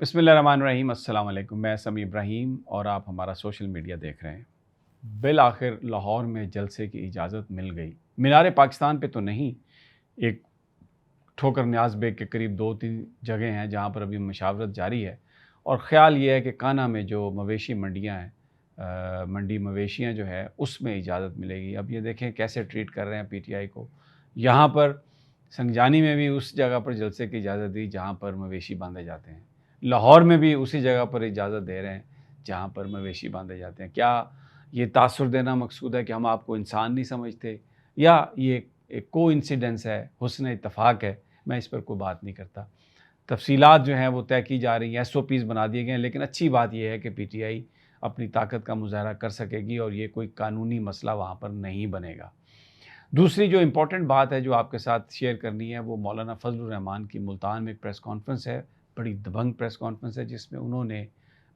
बिस्मिल्लाहिर्रहमानिर्रहीम। अस्सलाम वालेकुम। मैं समी इब्राहीम और आप हमारा सोशल मीडिया देख रहे हैं। बिल आखिर लाहौर में जलसे की इजाज़त मिल गई। मीनार पाकिस्तान पे तो नहीं, एक ठोकर न्याज बेग के करीब 2-3 जगह हैं जहाँ पर अभी मशावरत जारी है और ख़्याल ये है कि काना में जो मवेशी मंडियाँ हैं, मंडी मवेशियाँ जो है उसमें इजाज़त मिलेगी। अब ये देखें कैसे ट्रीट कर रहे हैं पीटीआई को। यहाँ पर संगजानी में भी उस जगह पर जलसे की इजाज़त दी जहाँ पर मवेशी बांधे जाते हैं। लाहौर में भी उसी जगह पर इजाज़त दे रहे हैं जहाँ पर मवेशी बांधे जाते हैं। क्या ये तासुर देना मकसूद है कि हम आपको इंसान नहीं समझते, या ये एक कोइंसिडेंस है, हुस्न इत्तफ़ाक़ है? मैं इस पर कोई बात नहीं करता। तफ़सीलात जो हैं वो तय की जा रही हैं, एसओपीज़ बना दिए गए हैं, लेकिन अच्छी बात ये है कि पीटीआई अपनी ताकत का मुज़ाहरा कर सकेगी और ये कोई कानूनी मसला वहाँ पर नहीं बनेगा। दूसरी जो इम्पोर्टेंट बात है जो आपके साथ शेयर करनी है, वो मौलाना फजलुर रहमान की मुल्तान में एक प्रेस कॉन्फ्रेंस है। बड़ी दबंग प्रेस कॉन्फ्रेंस है जिसमें उन्होंने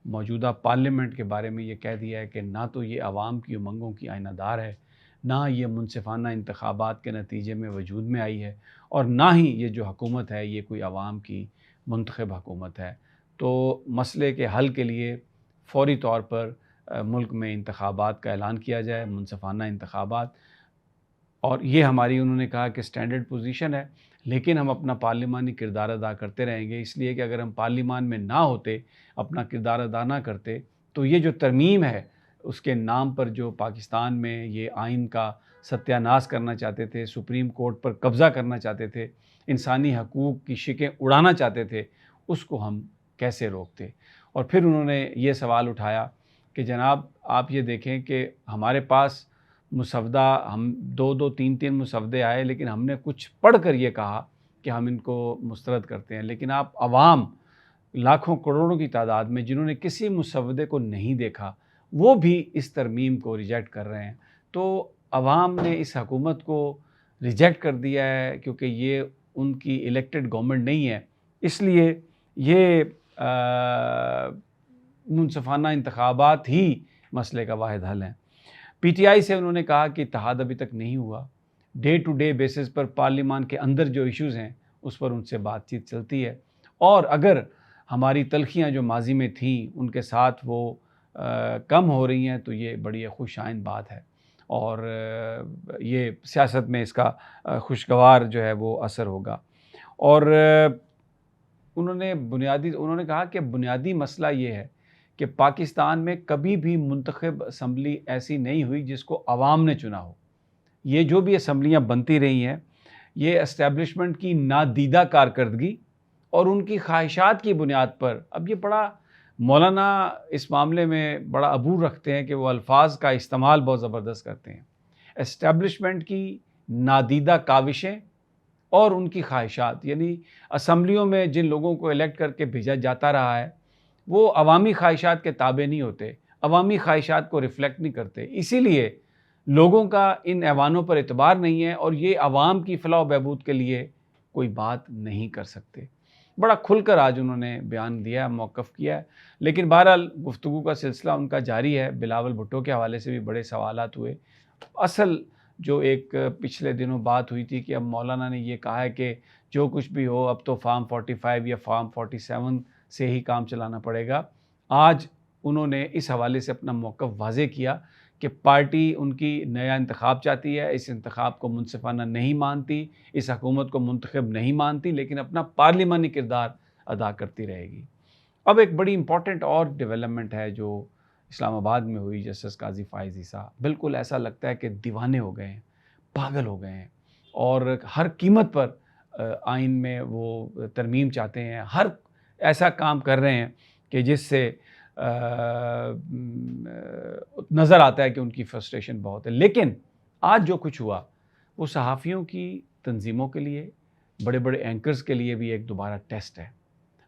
मौजूदा पार्लियामेंट के बारे में ये कह दिया है कि ना तो ये आवाम की उमंगों की आइनादार है, ना ये मुनसिफाना इंतखाबात के नतीजे में वजूद में आई है, और ना ही ये जो हुकूमत है ये कोई आवाम की मुंतखब हुकूमत है। तो मसले के हल के लिए फ़ौरी तौर पर मुल्क में इंतखाबात का ऐलान किया जाए, मुनसिफाना इंतखाबात। और ये हमारी, उन्होंने कहा कि स्टैंडर्ड पोजीशन है, लेकिन हम अपना पार्लिमानी किरदार अदा करते रहेंगे, इसलिए कि अगर हम पार्लिमान में ना होते, अपना किरदार अदा ना करते, तो ये जो तरमीम है उसके नाम पर जो पाकिस्तान में ये आइन का सत्यानाश करना चाहते थे, सुप्रीम कोर्ट पर कब्ज़ा करना चाहते थे, इंसानी हकूक़ की शिकें उड़ाना चाहते थे, उसको हम कैसे रोकते। और फिर उन्होंने ये सवाल उठाया कि जनाब आप ये देखें कि हमारे पास मुसवदा, हम 2-2 3-3 मुसवदे आए, लेकिन हमने कुछ पढ़ कर ये कहा कि हम इनको मुस्तरद करते हैं, लेकिन आप अवाम लाखों करोड़ों की तादाद में जिन्होंने किसी मुसवदे को नहीं देखा, वो भी इस तरमीम को रिजेक्ट कर रहे हैं। तो अवाम ने इस हुकूमत को रिजेक्ट कर दिया है क्योंकि ये उनकी इलेक्टेड गवर्नमेंट नहीं है, इसलिए ये मुनसिफाना इंतखाबात ही मसले का वाहिद हल है। पीटीआई से उन्होंने कहा कि इत्तेहाद अभी तक नहीं हुआ, डे टू डे बेसिस पर पार्लियामान के अंदर जो इश्यूज़ हैं उस पर उनसे बातचीत चलती है, और अगर हमारी तलखियाँ जो माजी में थीं उनके साथ वो कम हो रही हैं तो ये बड़ी खुशाइन बात है, और ये सियासत में इसका खुशगवार जो है वो असर होगा। और उन्होंने कहा कि बुनियादी मसला ये है कि पाकिस्तान में कभी भी मुंतखब असम्बली ऐसी नहीं हुई जिसको अवाम ने चुना हो। ये जो भी असम्बलियाँ बनती रही हैं, ये एस्टेब्लिशमेंट की नादीदा कारकर्दगी और उनकी ख्वाहिशात की बुनियाद पर। अब ये बड़ा, मौलाना इस मामले में बड़ा अबूर रखते हैं कि वो अल्फाज का इस्तेमाल बहुत ज़बरदस्त करते हैं। एस्टेब्लिशमेंट की नादीदा काविशें और उनकी ख्वाहिशात, यानी असम्बलियों में जिन लोगों को इलेक्ट करके भेजा जाता रहा है वो अवामी ख्वाहिशात के ताबे नहीं होते, अवामी ख्वाहिशात को रिफ्लेक्ट नहीं करते, इसीलिए लोगों का इन ऐवानों पर एतबार नहीं है और ये अवाम की फ़लाह व बहबूद के लिए कोई बात नहीं कर सकते। बड़ा खुलकर आज उन्होंने बयान दिया, मौक़िफ़ किया है, लेकिन बहरहाल गुफ्तगू का सिलसिला उनका जारी है। बिलावल भुट्टो के हवाले से भी बड़े सवालात हुए। असल जो एक पिछले दिनों बात हुई थी कि अब मौलाना ने ये कहा है कि जो कुछ भी हो अब तो फार्म 45 या फार्म 47 से ही काम चलाना पड़ेगा। आज उन्होंने इस हवाले से अपना मौक़िफ़ वाज़ेह किया कि पार्टी उनकी नया इंतखाब चाहती है, इस इंतखाब को मुनसिफाना नहीं मानती, इस हुकूमत को मुंतखब नहीं मानती, लेकिन अपना पार्लिमानी किरदार अदा करती रहेगी। अब एक बड़ी इम्पॉर्टेंट और डेवलपमेंट है जो इस्लामाबाद में हुई, जस्टिस काज़ी फ़ाइज़ ईसा, बिल्कुल ऐसा लगता है कि दीवाने हो गए हैं, पागल हो गए हैं, और हर कीमत पर आइन में वो तरमीम चाहते हैं, हर ऐसा काम कर रहे हैं कि जिससे नज़र आता है कि उनकी फ्रस्ट्रेशन बहुत है। लेकिन आज जो कुछ हुआ वो सहाफ़ियों की तंजीमों के लिए, बड़े बड़े एंकर्स के लिए भी एक दोबारा टेस्ट है।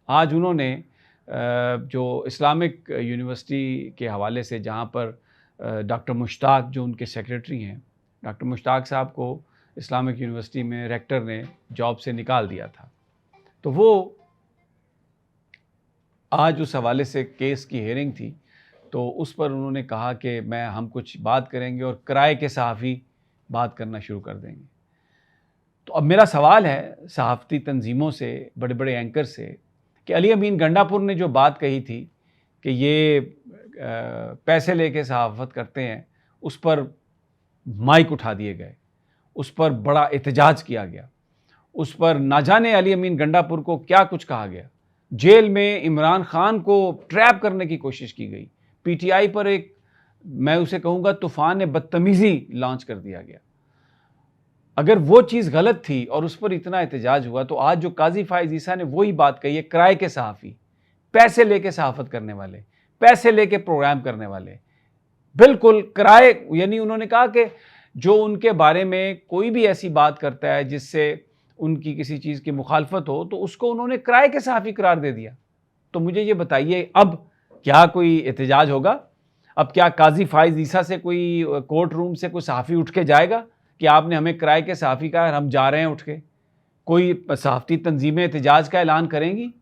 आज उन्होंने जो इस्लामिक यूनिवर्सिटी के हवाले से, जहाँ पर डॉक्टर मुश्ताक जो उनके सेक्रेटरी हैं, डॉक्टर मुश्ताक साहब को इस्लामिक यूनिवर्सिटी में रेक्टर ने जॉब से निकाल दिया था, तो वो आज उस हवाले से केस की हेयरिंग थी, तो उस पर उन्होंने कहा कि हम कुछ बात करेंगे और किराए के सहाफ़ी बात करना शुरू कर देंगे। तो अब मेरा सवाल है सहाफ़ती तंजीमों से, बड़े बड़े एंकर से, कि अली अमीन गंडापुर ने जो बात कही थी कि ये पैसे लेके सहाफ़त करते हैं, उस पर माइक उठा दिए गए, उस पर बड़ा एहतजाज किया गया, उस पर ना जाने अली अमीन गंडापुर को क्या कुछ कहा गया। जेल में इमरान खान को ट्रैप करने की कोशिश की गई। पीटीआई पर एक, मैं उसे कहूँगा, तूफ़ान बदतमीज़ी लॉन्च कर दिया गया। अगर वो चीज़ गलत थी और उस पर इतना एहतजाज हुआ, तो आज जो काजी फायज़ ईसा ने वही बात कही है, किराए के सहाफ़ी, पैसे लेके सहाफ़त करने वाले, पैसे लेके प्रोग्राम करने वाले, बिल्कुल किराए, यानी उन्होंने कहा कि जो उनके बारे में कोई भी ऐसी बात करता है जिससे उनकी किसी चीज़ की मुखालफत हो, तो उसको उन्होंने किराए के सहाफ़ी करार दे दिया। तो मुझे ये बताइए, अब क्या कोई एहतजाज होगा? अब क्या काजी फायज़ ईसा से कोई कोर्ट रूम से कोई सहाफ़ी उठ के जाएगा कि आपने हमें किराए के सहाफ़ी कहा है, हम जा रहे हैं उठ के? कोई सहाफ़ती तंजीमें एहतजाज का ऐलान करेंगी?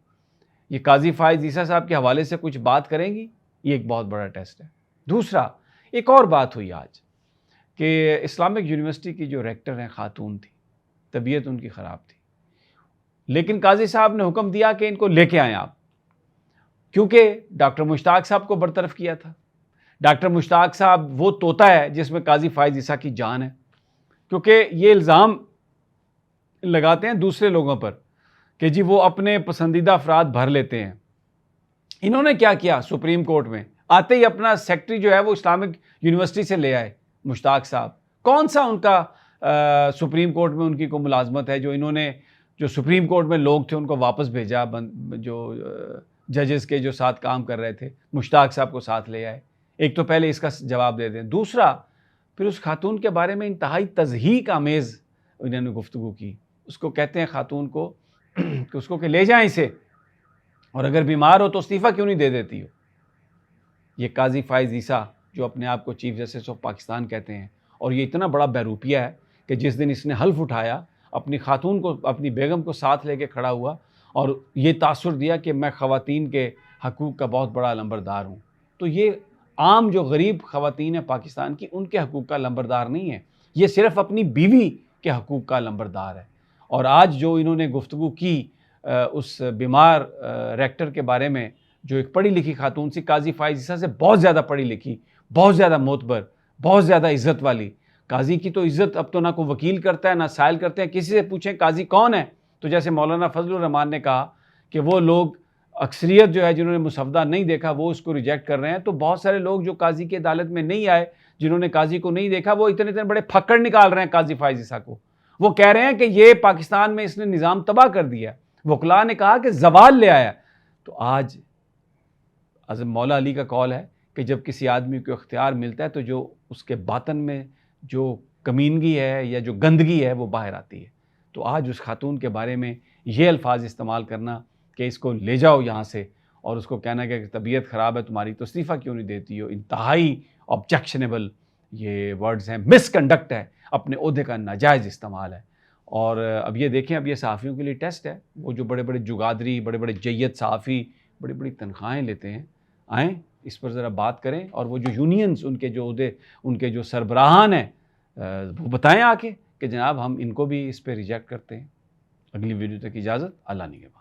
ये काजी फायज़ ईसा साहब के हवाले से कुछ बात करेंगी? ये एक बहुत बड़ा टेस्ट है। दूसरा, एक और बात हुई आज कि इस्लामिक यूनिवर्सिटी की जो रेक्टर हैं, खातून थी, तबीयत उनकी ख़राब थी, लेकिन काजी साहब ने हुक्म दिया कि इनको लेके आएँ आप, क्योंकि डॉक्टर मुश्ताक साहब को बरतरफ किया था। डॉक्टर मुश्ताक साहब वो तोता है जिसमें काजी फायज़ ईसा की जान है, क्योंकि ये इल्ज़ाम लगाते हैं दूसरे लोगों पर कि जी वो अपने पसंदीदा अफराद भर लेते हैं। इन्होंने क्या किया? सुप्रीम कोर्ट में आते ही अपना सेक्रेटरी जो है वो इस्लामिक यूनिवर्सिटी से ले आए, मुश्ताक साहब। कौन सा उनका सुप्रीम कोर्ट में उनकी कोई मुलाजमत है जो इन्होंने, जो सुप्रीम कोर्ट में लोग थे उनको वापस भेजा, जो जजेस के जो साथ काम कर रहे थे, मुश्ताक साहब को साथ ले आए। एक तो पहले इसका जवाब दे दें। दूसरा, फिर उस खातून के बारे में इंतहाई तज़हीक आमेज़ इन्होंने गुफ्तगू की। उसको कहते हैं खातून को कि उसको कि ले जाएं इसे, और अगर बीमार हो तो इस्तीफ़ा क्यों नहीं दे देती हो? ये काजी फायज़ ईसा जो अपने आप को चीफ जस्टिस ऑफ पाकिस्तान कहते हैं, और ये इतना बड़ा बहरूपिया है कि जिस दिन इसने हल्फ उठाया, अपनी खातून को, अपनी बेगम को साथ लेके खड़ा हुआ और ये तासुर दिया कि मैं ख़वातीन के हकूक़ का बहुत बड़ा लंबरदार हूँ। तो ये आम जो गरीब ख़वातीन है पाकिस्तान की, उनके हकूक़ का लंबरदार नहीं है, ये सिर्फ़ अपनी बीवी के हकूक़ का लंबरदार है। और आज जो इन्होंने गुफ्तगू की उस बीमार रेक्टर के बारे में, जो एक पढ़ी लिखी खातून सी, काजी फायज़ ईसा से बहुत ज़्यादा पढ़ी लिखी, बहुत ज़्यादा मोतबर, बहुत ज़्यादा इज़्ज़त वाली। काजी की तो इज़्ज़त अब तो ना कोई वकील करता है, ना साइल करते हैं। किसी से पूछें काजी कौन है, तो जैसे मौलाना फजलुर रहमान ने कहा कि वो लोग, अक्सरियत जो है जिन्होंने मुसवदा नहीं देखा वो उसको रिजेक्ट कर रहे हैं। तो बहुत सारे लोग जो काजी की अदालत में नहीं आए, जिन्होंने काजी को नहीं देखा, वो इतने इतने बड़े फक्कड़ निकाल रहे हैं काजी फायज़ ईसा को। वो कह रहे हैं कि ये पाकिस्तान में इसने निज़ाम तबाह कर दिया। वकला ने कहा कि जवाल ले आया। तो आज हज़रत मौला अली का कौल है कि जब किसी आदमी को इख्तियार मिलता है तो जो उसके बातन में जो कमीनगी है या जो गंदगी है वो बाहर आती है। तो आज उस खातून के बारे में ये अल्फाज इस्तेमाल करना कि इसको ले जाओ यहाँ से, और उसको कहना कि तबीयत ख़राब है तुम्हारी तो इस्तीफ़ा क्यों नहीं देती हो, इंतहाई ऑब्जेक्शनेबल ये वर्ड्स हैं, मिसकंडक्ट है, अपने ओहदे का नाजायज़ इस्तेमाल है। और अब ये देखें, अब ये सहाफ़ियों के लिए टेस्ट है। वो जो बड़े बड़े जुगादरी, बड़े बड़े जय्यद सहाफ़ी बड़ी बड़ी तनख्वाहें लेते हैं, आएँ इस पर ज़रा बात करें, और वो जो यूनियंस, उनके जो ओहदे, उनके जो सरबराहान हैं, वो बताएं आके कि जनाब हम इनको भी इस पर रिजेक्ट करते हैं। अगली वीडियो तक इजाज़त, अल्लाह निगहबान।